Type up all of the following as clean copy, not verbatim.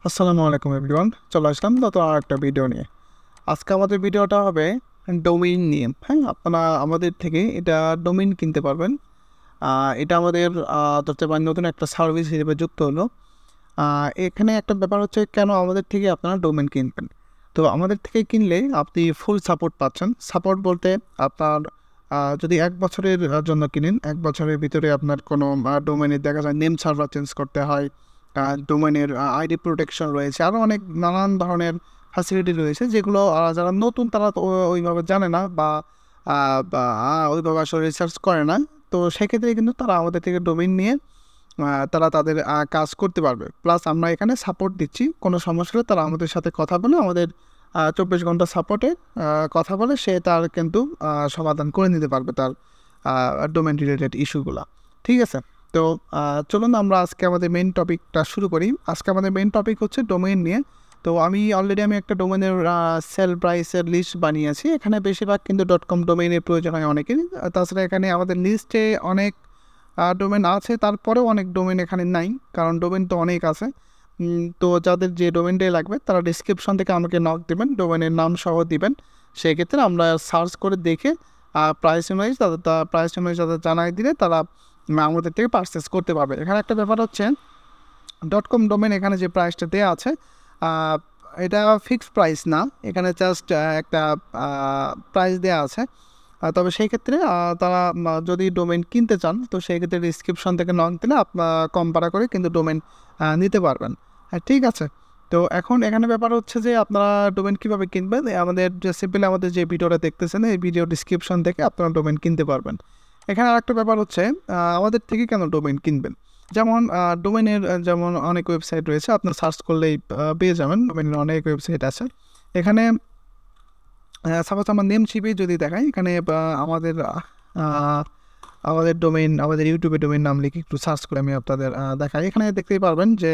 আসসালামু আলাইকুম এভরিওয়ান, চলে আসলাম নতুন আর একটা ভিডিও নিয়ে। আজকে আমাদের ভিডিওটা হবে ডোমেইন নিয়ে। হ্যাঁ, আপনারা আমাদের থেকে এটা ডোমেইন কিনতে পারবেন। এটা আমাদের ধরতে পারেন নতুন একটা সার্ভিস হিসেবে যুক্ত হলো। এখানে একটা ব্যাপার হচ্ছে, কেন আমাদের থেকে আপনারা ডোমেইন কিনবেন। তো আমাদের থেকে কিনলে আপনি ফুল সাপোর্ট পাচ্ছেন। সাপোর্ট বলতে আপনার যদি 1 বছরের জন্য কিনেন, 1 বছরের ভিতরে আপনার কোনো ডোমেইনের দেখা যায় নেম সার্ভার চেঞ্জ করতে হয়, ডোমেনের আইডি প্রোটেকশন রয়েছে, আরও অনেক নানান ধরনের ফ্যাসিলিটি রয়েছে যেগুলো যারা নতুন তারা তো ওইভাবে জানে না বা ওইভাবে আসলে রিসার্চ করে না। তো সেক্ষেত্রে কিন্তু তারা আমাদের থেকে ডোমেইন নিয়ে তারা তাদের কাজ করতে পারবে। প্লাস আমরা এখানে সাপোর্ট দিচ্ছি, কোনো সমস্যা হলে তারা আমাদের সাথে কথা বলে, আমাদের 24 ঘন্টা সাপোর্টে কথা বলে সে তার কিন্তু সমাধান করে নিতে পারবে তার ডোমেন রিলেটেড ইস্যুগুলো। ঠিক আছে, তো চলুন আমরা আজকে আমাদের মেইন টপিকটা শুরু করি। আজকে আমাদের মেইন টপিক হচ্ছে ডোমেইন নিয়ে। তো আমি একটা ডোমেনের সেল প্রাইসের লিস্ট বানিয়েছি। এখানে বেশিরভাগ কিন্তু .com ডোমেইনের প্রয়োজন হয় অনেকেরই। তাছাড়া এখানে আমাদের লিস্টে অনেক ডোমেন আছে, তারপরেও অনেক ডোমেন এখানে নাই, কারণ ডোমেন তো অনেক আছে। তো যাদের যে ডোমেনটাই লাগবে তারা ডিসক্রিপশন থেকে আমাকে নক দেবেন, ডোমেনের নাম সহ দিবেন। সেই ক্ষেত্রে আমরা সার্চ করে দেখে প্রাইস অনুযায়ী তাদের জানাই দিলে তারা আমাদের থেকে পারচেস করতে পারবে। এখানে একটা ব্যাপার হচ্ছে, .com ডোমেন এখানে যে প্রাইসটা দেওয়া আছে এটা ফিক্সড প্রাইস না, এখানে জাস্ট একটা প্রাইস দেওয়া আছে। তবে সেই ক্ষেত্রে তারা যদি ডোমেন কিনতে চান তো সেই ক্ষেত্রে ডিসক্রিপশন থেকে নক দিলে আপনার কম ভাড়া করে কিন্তু ডোমেন নিতে পারবেন। হ্যাঁ, ঠিক আছে। তো এখন এখানে ব্যাপার হচ্ছে যে আপনারা ডোমেন কীভাবে কিনবেন, আমাদের আমাদের যে ভিডিওটা দেখতেছেন এই ভিডিও ডিসক্রিপশন থেকে আপনারা ডোমেন কিনতে পারবেন। এখানে আরেকটা ব্যাপার হচ্ছে, আমাদের থেকে কেন ডোমেন কিনবেন। যেমন ডোমেনের যেমন অনেক ওয়েবসাইট রয়েছে, আপনার সার্চ করলেই পেয়ে যাবেন, ডোমেনের অনেক ওয়েবসাইট আছে। এখানে সাপোজ আমার নেমশিপে যদি দেখাই, এখানে আমাদের ডোমেইন, আমাদের ইউটিউবে ডোমেইন নাম লিখে একটু সার্চ করে আমি আপনাদের দেখাই। এখানে দেখতেই পারবেন যে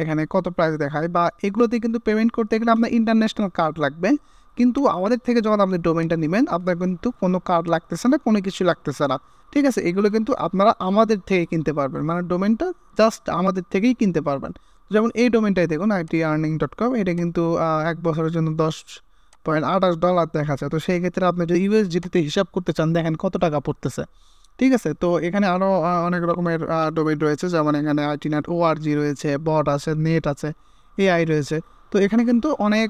এখানে কত প্রাইস দেখায়, বা এগুলোতে কিন্তু পেমেন্ট করতে গেলে আপনার ইন্টারন্যাশনাল কার্ড লাগবে। কিন্তু আমাদের থেকে যখন আপনি ডোমেইনটা নেবেন আপনার কিন্তু কোনো কার্ড লাগতেছে না, কোনো কিছু লাগতেছে না। ঠিক আছে, এগুলো কিন্তু আপনারা আমাদের থেকে কিনতে পারবেন, মানে ডোমেইনটা জাস্ট আমাদের থেকেই কিনতে পারবেন। যেমন এই ডোমেইনটাই দেখুন, itearning.com, এটা কিন্তু 1 বছরের জন্য $10.28 দেখাচ্ছে। তো সেই ক্ষেত্রে আপনি যদি ইউএসডিতে হিসাব করতে চান, দেখেন কত টাকা পড়তেছে। ঠিক আছে, তো এখানে আরও অনেক রকমের ডোমেইন রয়েছে, যেমন এখানে IT.org রয়েছে, বট আছে, নেট আছে, এআই রয়েছে। তো এখানে কিন্তু অনেক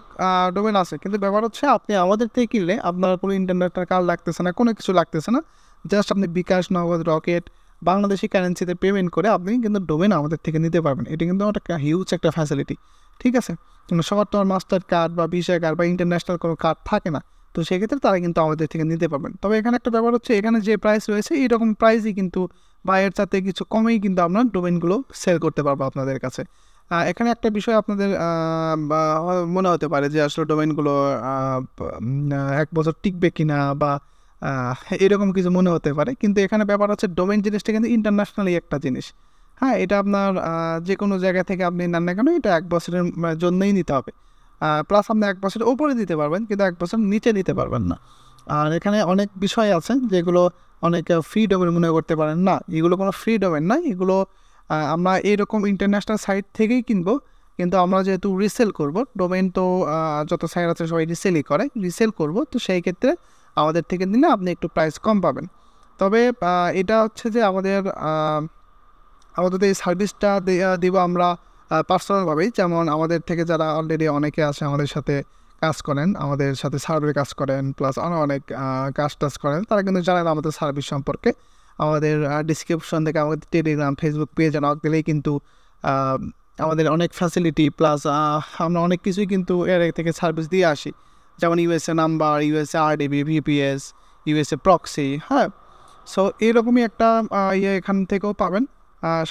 ডোমেইন আছে, কিন্তু ব্যাপার হচ্ছে আপনি আমাদের থেকে কিনলে আপনার কোনো ইন্টারনেটের কার্ড লাগতেছে না, কোনো কিছু লাগতেছে না। জাস্ট আপনি বিকাশ, নগদ, রকেট, বাংলাদেশি কারেন্সিতে পেমেন্ট করে আপনি কিন্তু ডোমেইন আমাদের থেকে নিতে পারবেন। এটা কিন্তু একটা হিউজ একটা ফ্যাসিলিটি। ঠিক আছে, সবার তো মাস্টার কার্ড বা ভিসা কার্ড বা ইন্টারন্যাশনাল কোনো কার্ড থাকে না, তো সেক্ষেত্রে তারা কিন্তু আমাদের থেকে নিতে পারবেন। তবে এখানে একটা ব্যাপার হচ্ছে, এখানে যে প্রাইস রয়েছে এইরকম প্রাইসই কিন্তু বা এর সাথে কিছু কমেই কিন্তু আমরা ডোমেইনগুলো সেল করতে পারবো আপনাদের কাছে। এখানে একটা বিষয় আপনাদের মনে হতে পারে যে আসলে ডোমেইনগুলো 1 বছর টিকবে কিনা বা এরকম কিছু মনে হতে পারে, কিন্তু এখানে ব্যাপার হচ্ছে ডোমেইন জিনিসটা কিন্তু ইন্টারন্যাশনালি একটা জিনিস। হ্যাঁ, এটা আপনার যে কোনো জায়গা থেকে আপনি নেন না কেন এটা 1 বছরের জন্যই নিতে হবে। প্লাস আপনি 1 বছরের ওপরে দিতে পারবেন, কিন্তু 1 বছর নিচে নিতে পারবেন না। আর এখানে অনেক বিষয় আছে যেগুলো অনেকে ফ্রি ডোমেন মনে করতে পারেন, না এগুলো কোনো ফ্রি ডোমেন না, এগুলো আমরা এইরকম ইন্টারন্যাশনাল সাইট থেকেই কিনবো। কিন্তু আমরা যেহেতু রিসেল করব, ডোমেন তো যত সাইট আছে সবাই রিসেলই করে, রিসেল করব, তো সেই ক্ষেত্রে আমাদের থেকে নিলে আপনি একটু প্রাইস কম পাবেন। তবে এটা হচ্ছে যে আমাদের এই সার্ভিসটা দিব আমরা পার্সোনালভাবেই। যেমন আমাদের থেকে যারা অলরেডি অনেকে আছে আমাদের সাথে কাজ করেন, আমাদের সাথে সার্ভে কাজ করেন, প্লাস অনেক কাজ টাজ করেন, তারা কিন্তু জানেন আমাদের সার্ভিস সম্পর্কে। আমাদের ডিসক্রিপশন থেকে আমাদের টেলিগ্রাম, ফেসবুক পেজে নক দিলেই কিন্তু আমাদের অনেক ফ্যাসিলিটি প্লাস আমরা অনেক কিছুই কিন্তু এর থেকে সার্ভিস দিয়ে আসি। যেমন USA number, USA RDB, VPS, USA proxy. হ্যাঁ, সো এরকমই একটা এখান থেকেও পাবেন,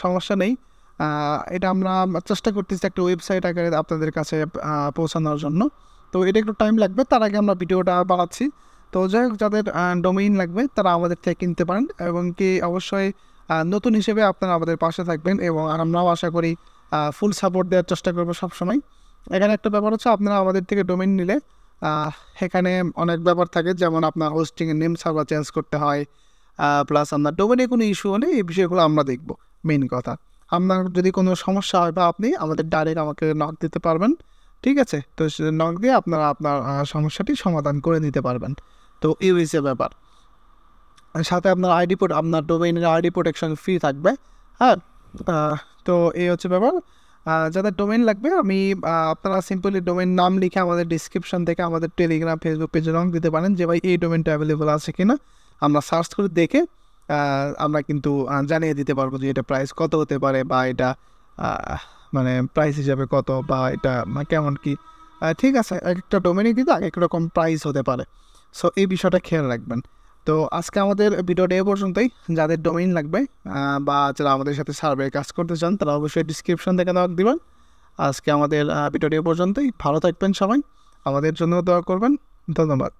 সমস্যা নেই। এটা আমরা চেষ্টা করতেছি একটা ওয়েবসাইট আকারে আপনাদের কাছে পৌঁছানোর জন্য। তো এটা একটু টাইম লাগবে, তার আগে আমরা ভিডিওটা বানাচ্ছি। তো যাই হোক, যাদের ডোমেইন লাগবে তারা আমাদের থেকে কিনতে পারেন, এবং কি অবশ্যই নতুন হিসেবে আপনারা আমাদের পাশে থাকবেন, এবং আমরাও আশা করি ফুল সাপোর্ট দেওয়ার চেষ্টা করবো সবসময়। এখানে একটা ব্যাপার হচ্ছে, আপনারা আমাদের থেকে ডোমেইন নিলে এখানে অনেক ব্যাপার থাকে, যেমন আপনার হোস্টিংয়ের নেম সার্ভার চেঞ্জ করতে হয়, প্লাস আপনার ডোমেনে কোনো ইস্যু হলে এই বিষয়গুলো আমরা দেখব, মেইন কথা। আপনার যদি কোনো সমস্যা হয় বা আপনি আমাদের ডাইরেক্ট আমাকে নক দিতে পারবেন, ঠিক আছে? তো নক দিয়ে আপনারা আপনার সমস্যাটি সমাধান করে নিতে পারবেন। তো এই হচ্ছে ব্যাপার। সাথে আপনার আপনার ডোমেইনের আইডি প্রোটেকশন ফ্রি থাকবে, হ্যাঁ। তো এই হচ্ছে ব্যাপার। যাদের ডোমেইন লাগবে আপনারা সিম্পলি ডোমেইন নাম লিখে আমাদের ডিসক্রিপশন থেকে আমাদের টেলিগ্রাম, ফেসবুক পেজে নক দিতে পারেন যে ভাই এই ডোমেইনটা অ্যাভেলেবল আছে কি না। আমরা সার্চ করে দেখে আমরা কিন্তু জানিয়ে দিতে পারবো যে এটা প্রাইস কত হতে পারে, বা এটা মানে প্রাইস হিসাবে কত, বা এটা কেমন কি। ঠিক আছে, এক একটা ডোমেইনই কিন্তু এক এক রকম প্রাইস হতে পারে। সো এই বিষয়টা খেয়াল রাখবেন। তো আজকে আমাদের ভিডিওটা এ পর্যন্তই। যাদের ডোমেইন লাগবে বা যারা আমাদের সাথে সার্ভে কাজ করতে চান তারা অবশ্যই ডিসক্রিপশন থেকে নক দিবেন। আজকে আমাদের ভিডিওটা এ পর্যন্তই। ভালো থাকবেন সবাই, আমাদের জন্য দোয়া করবেন। ধন্যবাদ।